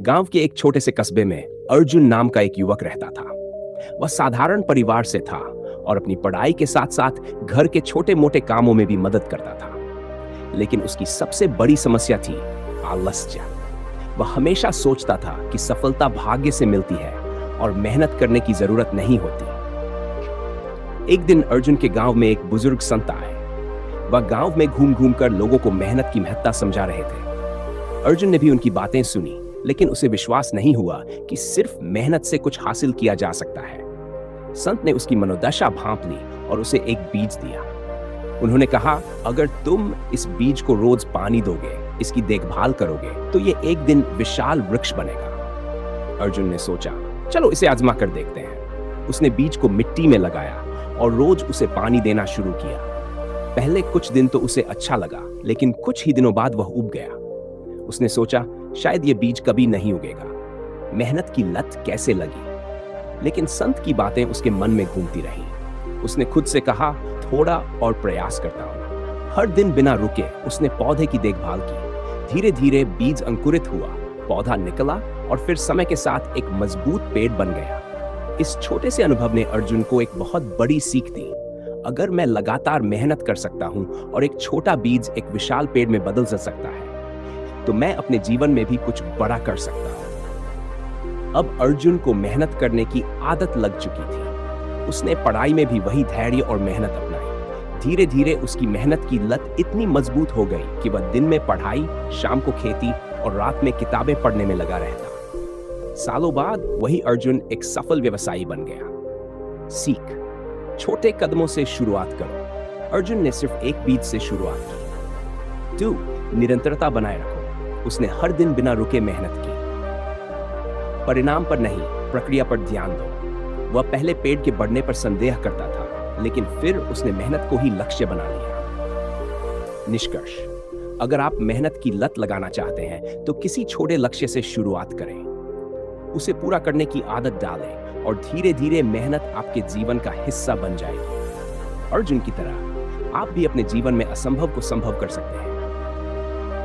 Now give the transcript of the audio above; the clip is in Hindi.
गांव के एक छोटे से कस्बे में अर्जुन नाम का एक युवक रहता था। वह साधारण परिवार से था और अपनी पढ़ाई के साथ साथ घर के छोटे मोटे कामों में भी मदद करता था। लेकिन उसकी सबसे बड़ी समस्या थी आलस्य। वह हमेशा सोचता था कि सफलता भाग्य से मिलती है और मेहनत करने की जरूरत नहीं होती। एक दिन अर्जुन के गांव में एक बुजुर्ग संत आए। वह गांव में घूम घूम कर लोगों को मेहनत की महत्ता समझा रहे थे। अर्जुन ने भी उनकी बातें सुनी, लेकिन उसे विश्वास नहीं हुआ कि सिर्फ मेहनत से कुछ हासिल किया जा सकता है। संत ने उसकी मनोदशा भांप ली और उसे एक बीज दिया। उन्होंने कहा, अगर तुम इस बीज को रोज पानी दोगे, इसकी देखभाल करोगे, तो ये एक दिन विशाल वृक्ष बनेगा। अर्जुन ने सोचा, चलो इसे आजमा कर देखते हैं। उसने बीज को मिट्टी में लगाया और रोज उसे पानी देना शुरू किया। पहले कुछ दिन तो उसे अच्छा लगा, लेकिन कुछ ही दिनों बाद वह उब गया। उसने सोचा, शायद ये बीज कभी नहीं उगेगा। मेहनत की लत कैसे लगी? लेकिन संत की बातें उसके मन में घूमती रहीं। उसने खुद से कहा, थोड़ा और प्रयास करता हूं। हर दिन बिना रुके उसने पौधे की देखभाल की। धीरे धीरे बीज अंकुरित हुआ, पौधा निकला और फिर समय के साथ एक मजबूत पेड़ बन गया। इस छोटे से अनुभव ने अर्जुन को एक बहुत बड़ी सीख दी। अगर मैं लगातार मेहनत कर सकता हूं और एक छोटा बीज एक विशाल पेड़ में बदल सकता है, तो मैं अपने जीवन में भी कुछ बड़ा कर सकता हूं। अब अर्जुन को मेहनत करने की आदत लग चुकी थी। उसने पढ़ाई में भी वही धैर्य और मेहनत अपनाई। धीरे धीरे उसकी मेहनत की लत इतनी मजबूत हो गई कि वह दिन में पढ़ाई, शाम को खेती और रात में किताबें पढ़ने में लगा रहता। सालों बाद वही अर्जुन एक सफल व्यवसायी बन गया। सीख, छोटे कदमों से शुरुआत करो। अर्जुन ने सिर्फ एक बीज से शुरुआत की। 2. निरंतरता बनाए रखो। उसने हर दिन बिना रुके मेहनत की। परिणाम पर नहीं, प्रक्रिया पर ध्यान दो। वह पहले पेड़ के बढ़ने पर संदेह करता था, लेकिन फिर उसने मेहनत को ही लक्ष्य बना लिया। निष्कर्ष, अगर आप मेहनत की लत लगाना चाहते हैं तो किसी छोटे लक्ष्य से शुरुआत करें, उसे पूरा करने की आदत डालें और धीरे धीरे मेहनत आपके जीवन का हिस्सा बन जाएगी। अर्जुन की तरह आप भी अपने जीवन में असंभव को संभव कर सकते हैं।